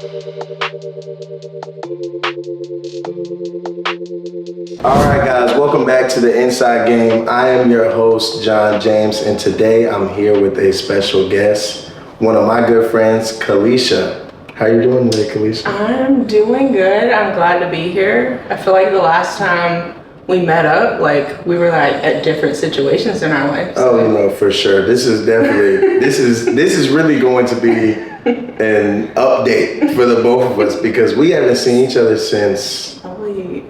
All right, guys, welcome back to the Inside Game. I am your host, John James, and today I'm here with a special guest, one of my good friends, Kalisha. How you doing today, Kalisha? I'm doing good. I'm glad to be here. I feel like the last time we met up, like we were like at different situations in our lives. Oh no, for sure. This is definitely this is really going to be an update for the both of us because we haven't seen each other since Probably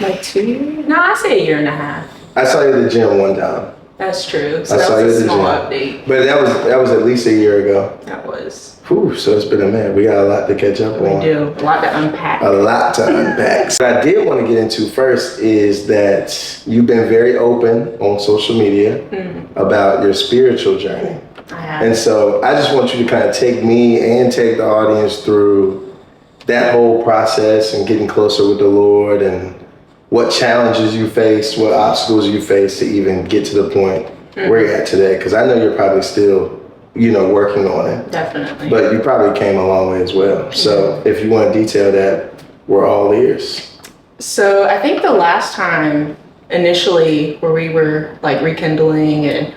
like 2 years? No, I say a year and a half. I saw you at the gym one time. That's true. So I saw that you was at a the small gym. update. But that was at least a year ago. That was. Whew, so it's been a minute. We got a lot to catch up on. We do. A lot to unpack. A lot to unpack. What I did want to get into first is that you've been very open on social media about your spiritual journey. I have. And so I just want you to kind of take me and take the audience through that whole process and getting closer with the Lord and what challenges you faced, what obstacles you faced to even get to the point where you're at today. Because I know you're probably still, working on it. Definitely. But you probably came a long way as well. So if you want to detail that, we're all ears. So I think the last time initially where we were like rekindling and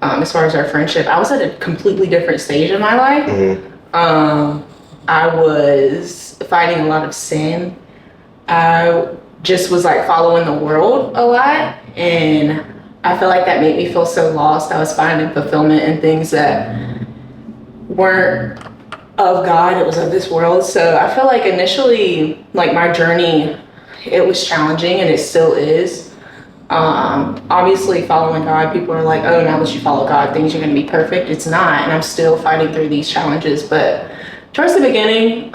as far as our friendship, I was at a completely different stage in my life. I was fighting a lot of sin. I just was like following the world a lot, and I feel like that made me feel so lost. I was finding fulfillment in things that weren't of God, it was of this world. So I feel like initially, like my journey, it was challenging and it still is. Obviously following God, people are like, oh, now that you follow God, things are going to be perfect. It's not, and I'm still fighting through these challenges. But towards the beginning,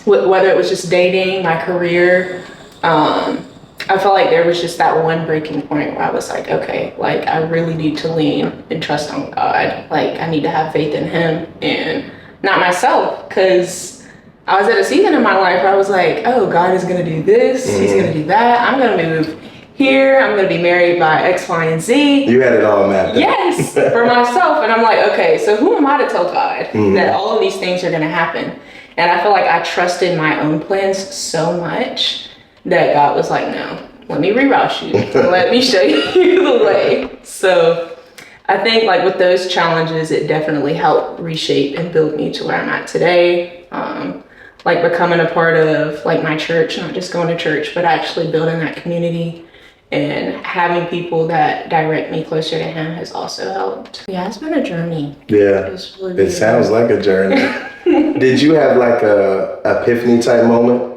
whether it was just dating, my career, I felt like there was just that one breaking point where I was like, okay, like I really need to lean and trust on God. Like I need to have faith in Him and not myself, because I was at a season in my life where I was like, oh, God is going to do this, He's going to do that, I'm going to move here, I'm going to be married by X, Y, and Z. You had it all mapped out. Yes, for myself. And I'm like, okay, so who am I to tell God that all of these things are going to happen? And I feel like I trusted my own plans so much that God was like, no, let me reroute you. Let me show you the way. So I think like with those challenges, it definitely helped reshape and build me to where I'm at today. Like becoming a part of like my church, not just going to church, but actually building that community and having people that direct me closer to Him has also helped. Yeah, it's been a journey. Yeah, Really it sounds like a journey. Did you have like a epiphany type moment?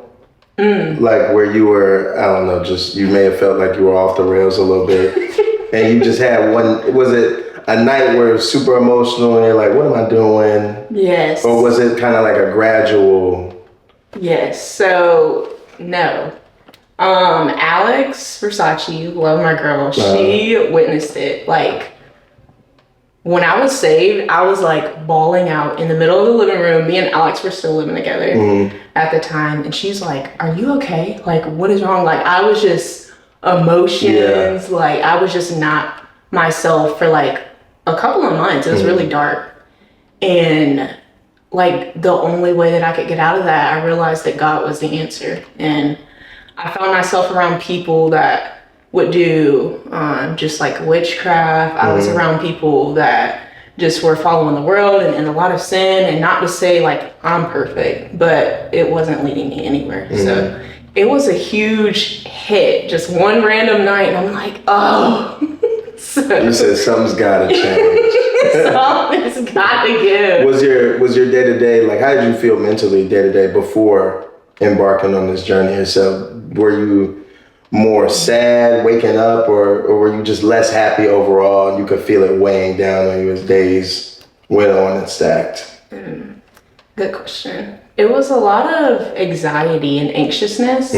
Like where you were, I don't know, just you may have felt like you were off the rails a little bit and you just had one, was it a night where it was super emotional and you're like, what am I doing? Yes. Or was it kind of like a gradual? Yes, so no. Alex Versace, love my girl, she witnessed it. Like when I was saved, I was like bawling out in the middle of the living room. Me and Alex were still living together at the time. And she's like, are you okay? Like, what is wrong? Like, I was just emotions. Yeah. Like, I was just not myself for like a couple of months. It was really dark. And like the only way that I could get out of that, I realized that God was the answer. And I found myself around people that would do just like witchcraft. I was around people that just were following the world and a lot of sin, and not to say like I'm perfect, but it wasn't leading me anywhere. So it was a huge hit, just one random night, and I'm like, oh. So, you said something's gotta change. Something's gotta give. Was your day-to-day, like how did you feel mentally day-to-day before embarking on this journey yourself? Were you more sad waking up, or were you just less happy overall and you could feel it weighing down on you as days went on and stacked? Good question. It was a lot of anxiety and anxiousness.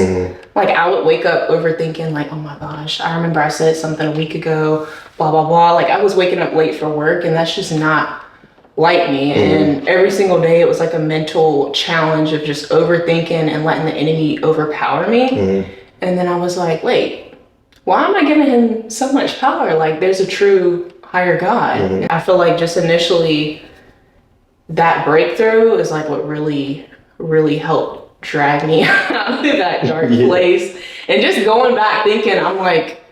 Like I would wake up overthinking like, oh my gosh, I remember I said something a week ago, blah, blah, blah. Like I was waking up late for work, and that's just not like me. And every single day it was like a mental challenge of just overthinking and letting the enemy overpower me. And then I was like, wait, why am I giving him so much power? Like there's a true higher God. I feel like just initially that breakthrough is like what really, really helped drag me out of that dark place. And just going back thinking, I'm like,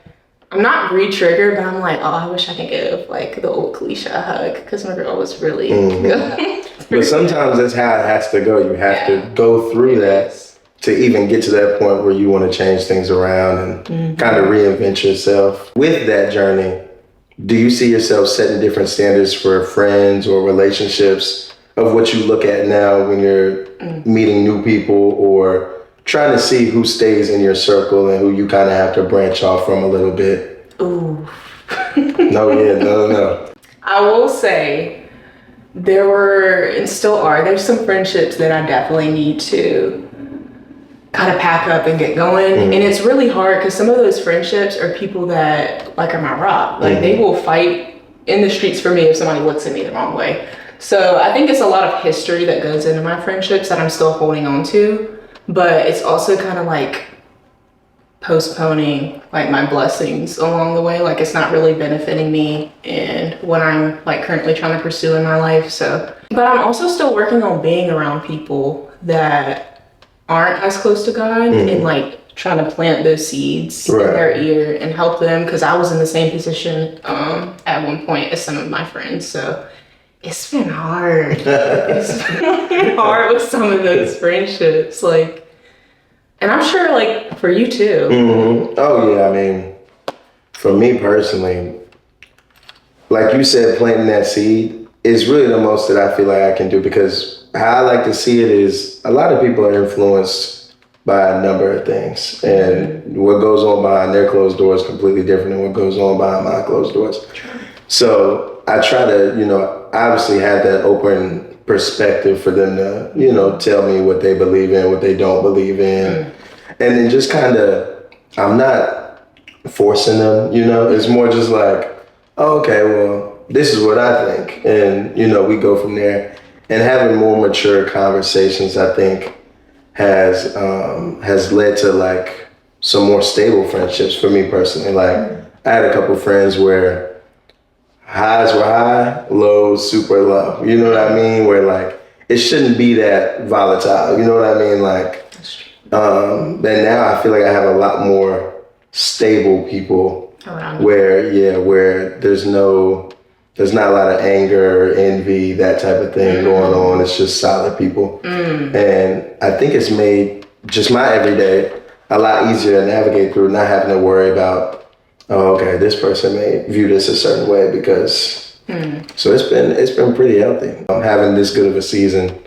I'm not re-triggered, but I'm like, oh, I wish I could give like the old cliche a hug because my girl was really good. But sometimes that's how it has to go. You have to go through that to even get to that point where you want to change things around and kind of reinvent yourself. With that journey, do you see yourself setting different standards for friends or relationships of what you look at now when you're meeting new people or trying to see who stays in your circle and who you kind of have to branch off from a little bit? Ooh. No. I will say there were and still are, there's some friendships that I definitely need to kind of pack up and get going. And it's really hard because some of those friendships are people that like are my rock. Like they will fight in the streets for me if somebody looks at me the wrong way. So I think it's a lot of history that goes into my friendships that I'm still holding on to, but it's also kind of like postponing like my blessings along the way. Like it's not really benefiting me and what I'm like currently trying to pursue in my life. So, but I'm also still working on being around people that aren't as close to God and like trying to plant those seeds in their ear and help them, because I was in the same position at one point as some of my friends. So it's been hard. It's been hard with some of those friendships, like, and I'm sure like for you too. Oh yeah, I mean, for me personally, like you said, planting that seed is really the most that I feel like I can do, because how I like to see it is a lot of people are influenced by a number of things, and what goes on behind their closed doors is completely different than what goes on behind my closed doors. So I try to, obviously have that open perspective for them to, tell me what they believe in, what they don't believe in. And then just kind of, I'm not forcing them, it's more just like, oh, okay, well, this is what I think. And, we go from there. And having more mature conversations, I think, has led to like some more stable friendships for me personally. Like I had a couple friends where highs were high, lows super low. You know what I mean? Where like it shouldn't be that volatile. You know what I mean? Like, and now I feel like I have a lot more stable people where there's not a lot of anger, envy, that type of thing going on. It's just solid people. And I think it's made just my everyday a lot easier to navigate through, not having to worry about, oh, okay, this person may view this a certain way because, so it's been pretty healthy. Having this good of a season,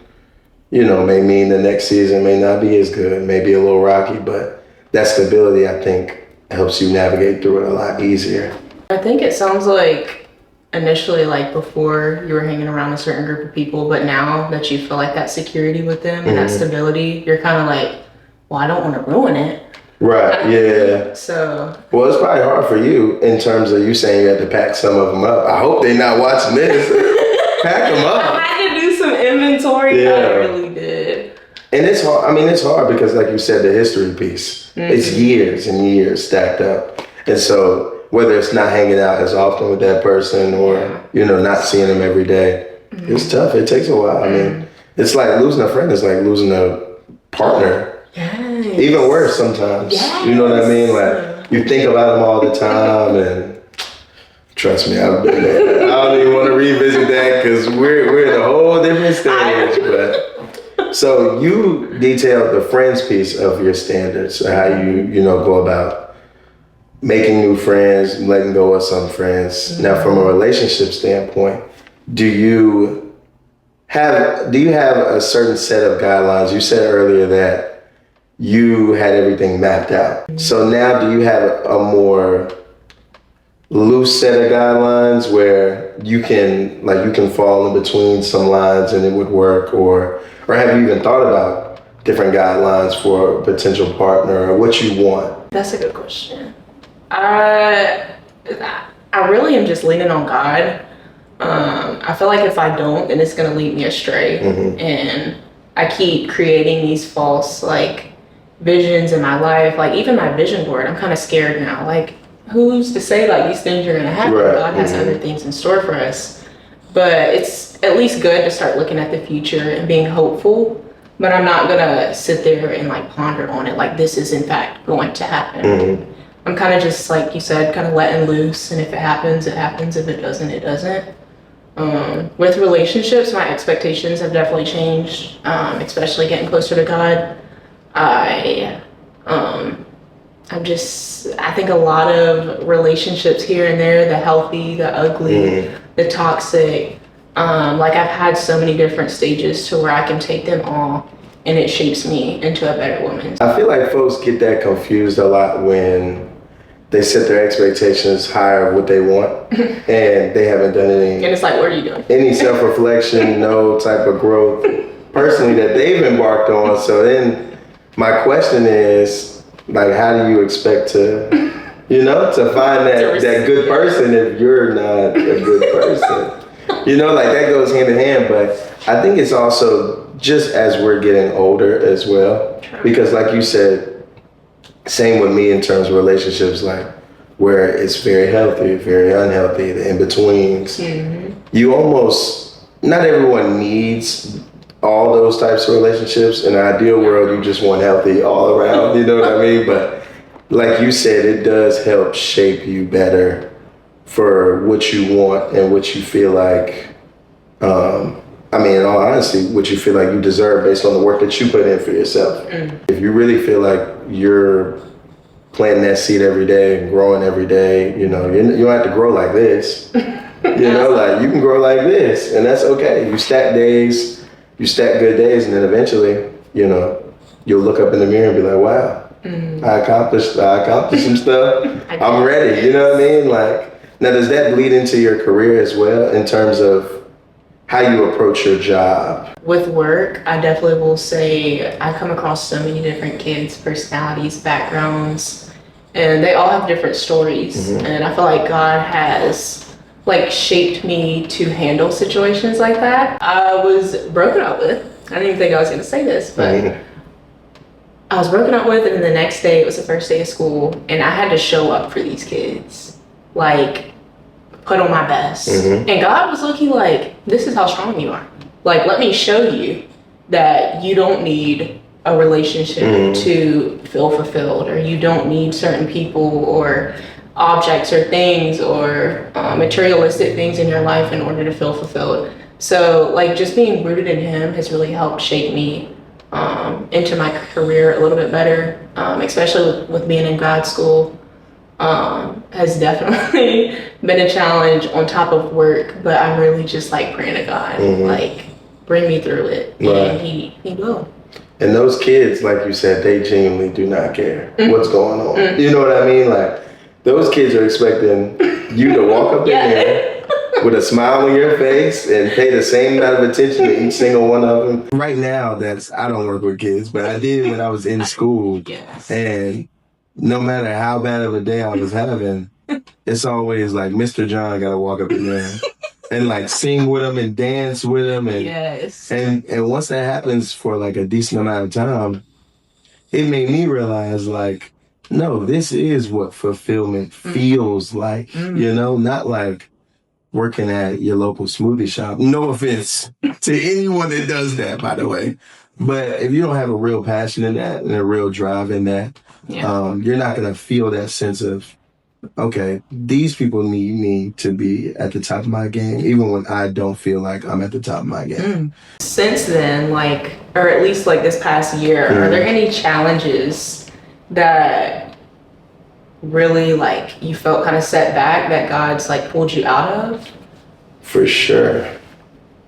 may mean the next season may not be as good, may be a little rocky, but that stability, I think, helps you navigate through it a lot easier. I think it sounds like initially, like before, you were hanging around a certain group of people, but now that you feel like that security with them and that stability, you're kind of like, well, I don't want to ruin it. Right, yeah. So. Well, it's probably hard for you in terms of you saying you had to pack some of them up. I hope they're not watching this. Pack them up. I had to do some inventory. Yeah. I really did. And it's hard. I mean, it's hard because, like you said, the history piece, it's years and years stacked up. And so, whether it's not hanging out as often with that person or, not seeing them every day, it's tough. It takes a while. I mean, it's like losing a friend. It's like losing a partner. Yes. Even worse sometimes. Yes. You know what I mean? Like, you think about them all the time, and trust me, I've been there. I don't even want to revisit that because we're in a whole different stage. But so you detailed the friends piece of your standards, how you go about making new friends, letting go of some friends. Now, from a relationship standpoint, do you have a certain set of guidelines? You said earlier that you had everything mapped out. So now, do you have a more loose set of guidelines where you can fall in between some lines and it would work, or have you even thought about different guidelines for a potential partner or what you want? That's a good question. I really am just leaning on God. I feel like if I don't, then it's gonna lead me astray. And I keep creating these false like visions in my life. Like even my vision board, I'm kind of scared now. Like who's to say like these things are gonna happen? Right. God has other things in store for us. But it's at least good to start looking at the future and being hopeful. But I'm not gonna sit there and like ponder on it like this is in fact going to happen. Mm-hmm. I'm kind of just like you said, kind of letting loose, and if it happens, it happens. If it doesn't, it doesn't. With relationships, my expectations have definitely changed, especially getting closer to God. I think a lot of relationships here and there, the healthy, the ugly, the toxic, like I've had so many different stages to where I can take them all and it shapes me into a better woman. I feel like folks get that confused a lot when they set their expectations higher of what they want and they haven't done any. And it's like, what are you doing? Any self-reflection, no type of growth personally that they've embarked on. So then my question is, like, how do you expect to, to find that good person if you're not a good person? Like that goes hand in hand. But I think it's also just as we're getting older as well. Because like you said, same with me in terms of relationships, like where it's very healthy, very unhealthy, the in-betweens. You almost, not everyone needs all those types of relationships. In an ideal world, you just want healthy all around, you know what I mean? But like you said, it does help shape you better for what you want and what you feel like, in all honesty, what you feel like you deserve based on the work that you put in for yourself. If you really feel like you're planting that seed every day and growing every day, you don't have to grow like this. Like you can grow like this, and that's okay. You stack days, you stack good days, and then eventually, you'll look up in the mirror and be like, wow, I accomplished some stuff. I'm ready. You know what I mean? Like, now does that bleed into your career as well in terms of how you approach your job? With work, I definitely will say I come across so many different kids, personalities, backgrounds, and they all have different stories. And I feel like God has like shaped me to handle situations like that. I was broken up with. I didn't even think I was going to say this, but I was broken up with, and then the next day, it was the first day of school, and I had to show up for these kids. Like, put on my best. And God was looking like, this is how strong you are. Like, let me show you that you don't need a relationship to feel fulfilled, or you don't need certain people or objects or things or materialistic things in your life in order to feel fulfilled. So like just being rooted in Him has really helped shape me into my career a little bit better, especially with being in grad school. Has definitely been a challenge on top of work, but I'm really just like praying to God, like bring me through it, and He will. And those kids, like you said, they genuinely do not care what's going on. You know what I mean? Like those kids are expecting you to walk up in there with a smile on your face and pay the same amount of attention to each single one of them. Right now, I don't work with kids, but I did when I was in school. And no matter how bad of a day I was having, it's always like Mr. John got to walk up in there and like sing with them and dance with them. And, and once that happens for like a decent amount of time, it made me realize like, no, this is what fulfillment feels like, not like working at your local smoothie shop. No offense to anyone that does that, by the way. But if you don't have a real passion in that and a real drive in that, you're not going to feel that sense of, okay, these people need me to be at the top of my game, even when I don't feel like I'm at the top of my game. Since then, like, or at least like this past year, are there any challenges that really like you felt kind of set back that God's like pulled you out of? For sure.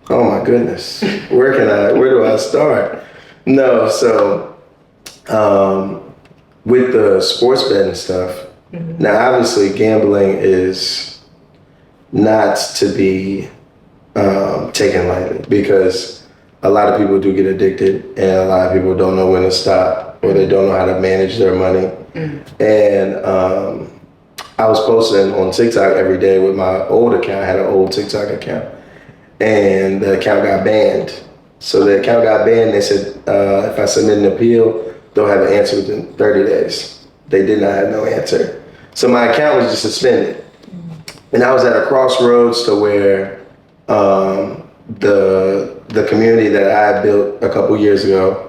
Oh my goodness. Where do I start? No, so with the sports betting stuff, now obviously gambling is not to be taken lightly because a lot of people do get addicted and a lot of people don't know when to stop or they don't know how to manage their money. And I was posting on TikTok every day with my old account. I had an old TikTok account and the account got banned. So the account got banned. They said if I submit an appeal, they'll have an answer within 30 days. They did not have no answer. So my account was just suspended. And I was at a crossroads to where The community that I built a couple years ago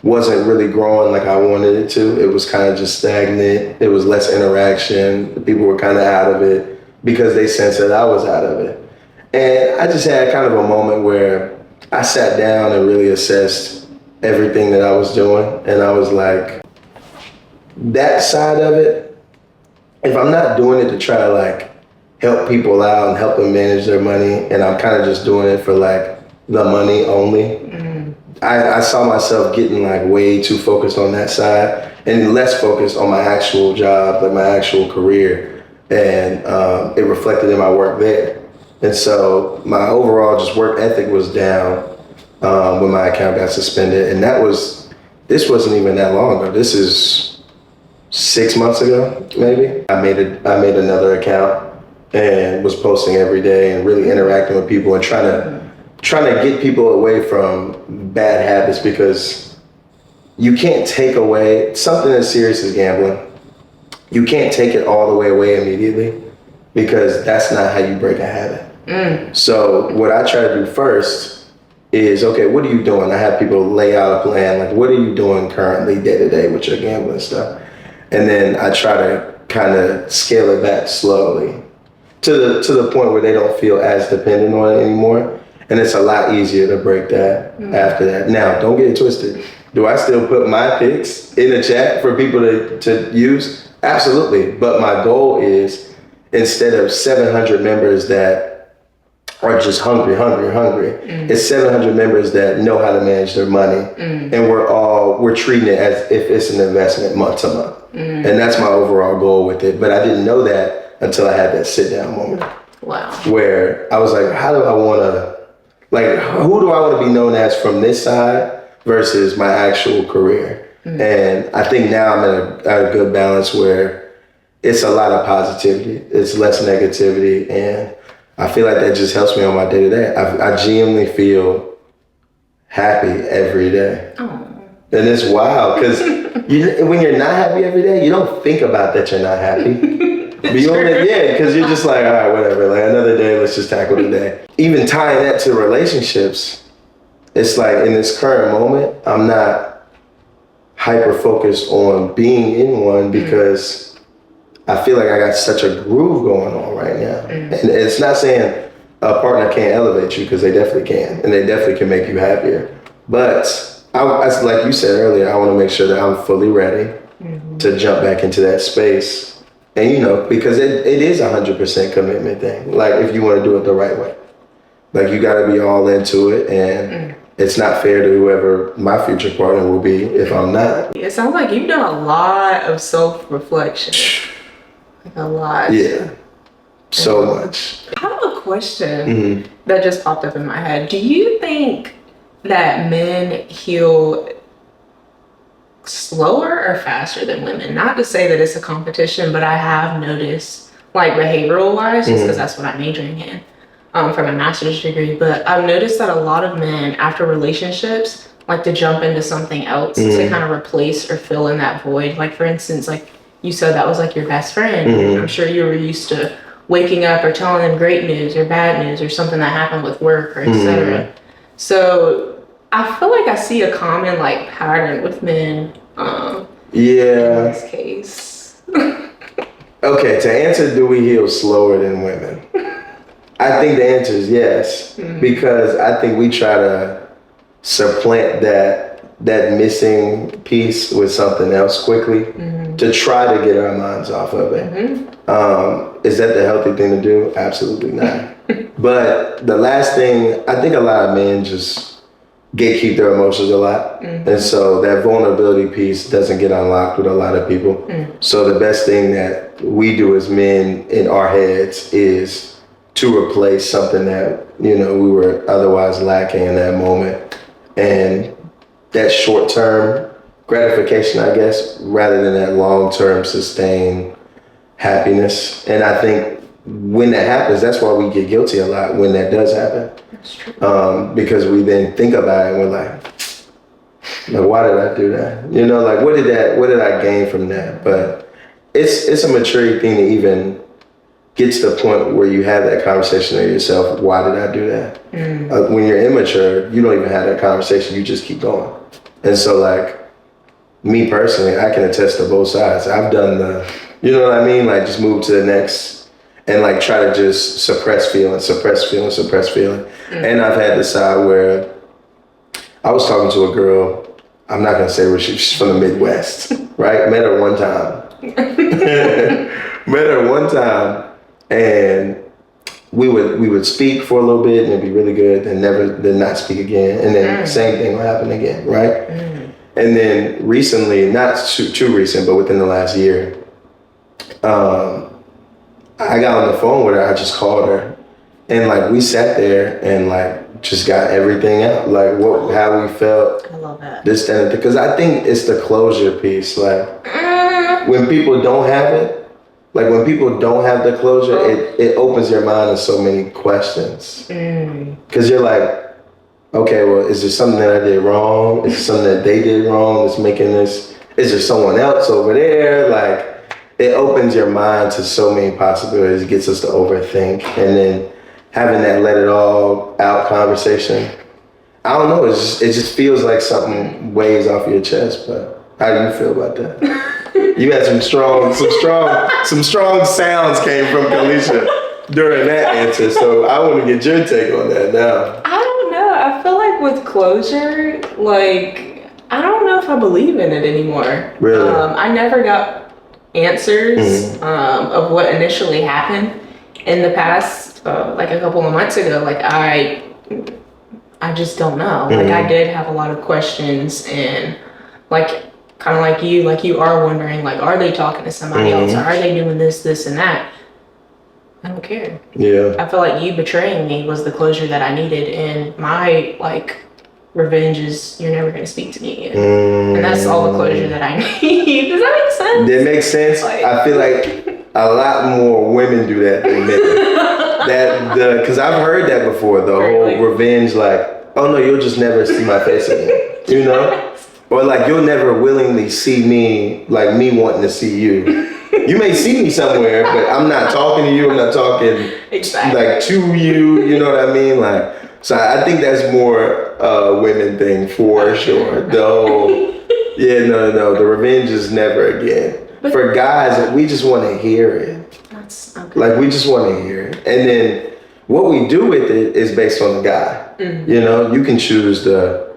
wasn't really growing like I wanted it to. It was kind of just stagnant. It was less interaction. The people were kind of out of it because they sensed that I was out of it. And I just had kind of a moment where I sat down and really assessed everything that I was doing. And I was like, that side of it, if I'm not doing it to try to like help people out and help them manage their money, and I'm kind of just doing it for like the money only, I saw myself getting like way too focused on that side and less focused on my actual job, like my actual career. And it reflected in my work there. And so my overall just work ethic was down when my account got suspended. And this wasn't even that long ago. This is 6 months ago, maybe. I made another account and was posting every day and really interacting with people and trying to get people away from bad habits, because you can't take away something as serious as gambling. You can't take it all the way away immediately, because that's not how you break a habit. So what I try to do first is, okay, what are you doing? I have people lay out a plan, like what are you doing currently day to day with your gambling stuff? And then I try to kind of scale it back slowly to the point where they don't feel as dependent on it anymore. And it's a lot easier to break that after that. Now, don't get it twisted. Do I still put my picks in the chat for people to use? Absolutely. But my goal is, instead of 700 members that are just hungry, it's 700 members that know how to manage their money. And we're treating it as if it's an investment month to month. And that's my overall goal with it. But I didn't know that until I had that sit down moment. Wow. Where I was like, how do I want to, like, who do I want to be known as from this side versus my actual career? And I think now I'm at a good balance where it's a lot of positivity. It's less negativity. And I feel like that just helps me on my day to day. I genuinely feel happy every day. And it's wild because when you're not happy every day, you don't think about that you're not happy. But you only, because you're just like, all right, whatever. Like another day, let's just tackle the day. Even tying that to relationships, it's like in this current moment, I'm not hyper focused on being in one because I feel like I got such a groove going on right now. And it's not saying a partner can't elevate you, because they definitely can, and they definitely can make you happier. But like you said earlier, I want to make sure that I'm fully ready to jump back into that space. And because it is 100% commitment thing. Like if you want to do it the right way, like you got to be all into it, and it's not fair to whoever my future partner will be if I'm not. It sounds like you've done a lot of self-reflection. Like a lot. Yeah. So much. I have a question that just popped up in my head. Do you think that men heal slower or faster than women? Not to say that it's a competition, but I have noticed, like behavioral wise, just because that's what I'm majoring in for my master's degree. But I've noticed that a lot of men, after relationships, like to jump into something else to kind of replace or fill in that void. Like for instance, like you said, that was like your best friend. I'm sure you were used to waking up or telling them great news or bad news or something that happened with work or etc. So I feel like I see a common like pattern with men in this case. Okay, to answer, do we heal slower than women? I think the answer is yes, because I think we try to supplant that missing piece with something else quickly to try to get our minds off of it. Is that the healthy thing to do? Absolutely not. But the last thing, I think a lot of men just gatekeep their emotions a lot. And so that vulnerability piece doesn't get unlocked with a lot of people. So the best thing that we do as men in our heads is to replace something that, we were otherwise lacking in that moment. And that short-term gratification, I guess, rather than that long-term sustained happiness. And I think when that happens, that's why we get guilty a lot when that does happen. That's true. Because we then think about it and we're like, why did I do that? Like what did I gain from that? But it's a maturity thing to even get to the point where you have that conversation with yourself. Why did I do that? When you're immature, you don't even have that conversation. You just keep going. And so like, me personally, I can attest to both sides. I've done you know what I mean? Like just move to the next and like try to just suppress feeling. And I've had the side where I was talking to a girl, I'm not gonna say where she's from the Midwest, right? Met her one time. And we would speak for a little bit and it'd be really good and then not speak again. And then same thing will happen again, right? And then recently, not too recent, but within the last year, I got on the phone with her. I just called her, and like we sat there and like just got everything out, like how we felt. I love that. This and because I think it's the closure piece. Like when people don't have it, like when people don't have the closure, it opens your mind to so many questions. Because you're like, okay, well, is there something that I did wrong? Is there something that they did wrong that's making this? Is there someone else over there? Like, it opens your mind to so many possibilities. It gets us to overthink. And then having that let it all out conversation, I don't know, it just feels like something weighs off your chest. But how do you feel about that? You had some strong sounds came from Kalisha during that answer. So I want to get your take on that now. I don't know. I feel like with closure, like, I don't know if I believe in it anymore. Really? I never got answers of what initially happened in the past, like a couple of months ago. Like, I just don't know. Like, I did have a lot of questions and, like, kind of like you are wondering, like, are they talking to somebody else? Or are they doing this, and that? I don't care. Yeah. I feel like you betraying me was the closure that I needed, and my like revenge is you're never gonna speak to me again, and that's all the closure that I need. Does that make sense? It makes sense. Like, I feel like a lot more women do that than men. Because I've heard that before. The whole revenge, like, oh no, you'll just never see my face again. You know, or like you'll never willingly see me, like me wanting to see you. You may see me somewhere, but I'm not talking to you. I'm not talking like to you. You know what I mean? Like, so I think that's more a women thing for sure. The whole, no, the revenge is never again. But for guys, we just want to hear it. That's okay. Like we just want to hear it, and then what we do with it is based on the guy. You know, you can choose to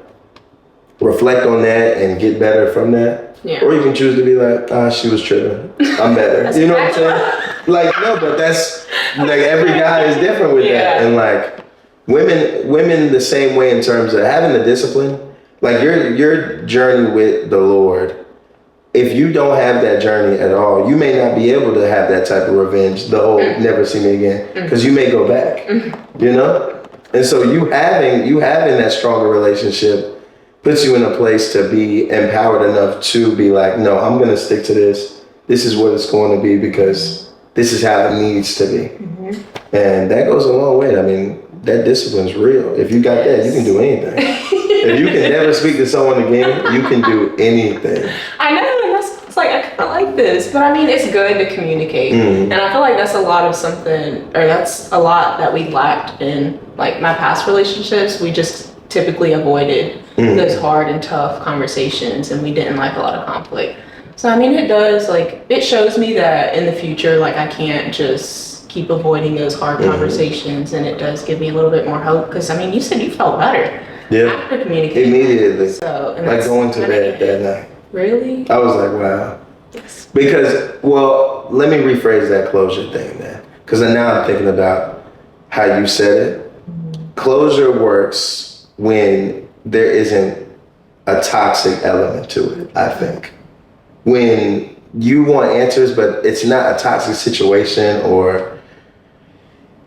reflect on that and get better from that. Yeah. Or you can choose to be like, she was tripping. I'm better. You know what I'm saying? Like, no, but that's like every guy is different with that. And like women the same way in terms of having the discipline. Like your journey with the Lord, if you don't have that journey at all, you may not be able to have that type of revenge, the whole never see me again, because you may go back. You know? And so you having that stronger relationship puts you in a place to be empowered enough to be like, no, I'm going to stick to this. This is what it's going to be because this is how it needs to be. And that goes a long way. I mean, that discipline's real. If you got that, you can do anything. If you can never speak to someone again, you can do anything. I know, and it's like, I kind of like this, but I mean, it's good to communicate. And I feel like that's a lot that we lacked in like my past relationships. We just typically avoided those hard and tough conversations, and we didn't like a lot of conflict. So I mean, it does, like, it shows me that in the future, like, I can't just keep avoiding those hard conversations, and it does give me a little bit more hope, because I mean, you said you felt better after communicating immediately. So, and like going to bed that night. Really? I was like, wow. Yes. Because, well, let me rephrase that closure thing then, because now I'm thinking about how you said it. Closure works when there isn't a toxic element to it, I think. When you want answers, but it's not a toxic situation, or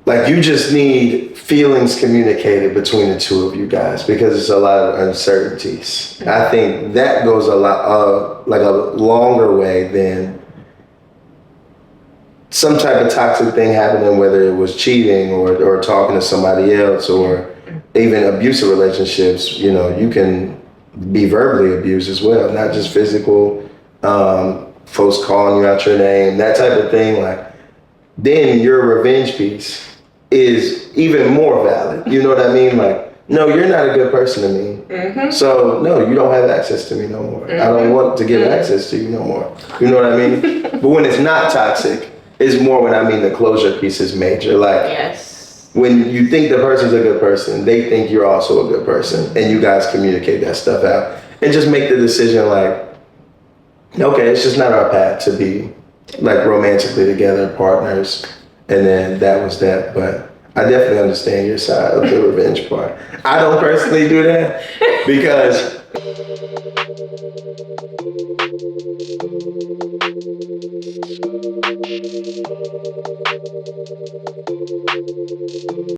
like you just need feelings communicated between the two of you guys because it's a lot of uncertainties. I think that goes a lot, like a longer way than some type of toxic thing happening, whether it was cheating or talking to somebody else, or even abusive relationships. You know, you can be verbally abused as well, not just physical, folks calling you out your name, that type of thing. Like, then your revenge piece is even more valid. You know what I mean? Like, no, you're not a good person to me. Mm-hmm. So no, you don't have access to me no more. I don't want to give access to you no more. You know what I mean? But when it's not toxic, it's more when I mean the closure piece is major. Like, Yes. when you think the person's a good person, they think you're also a good person, and you guys communicate that stuff out and just make the decision like, okay, it's just not our path to be like romantically together, partners, and then that was that. But I definitely understand your side of the revenge part. I don't personally do that because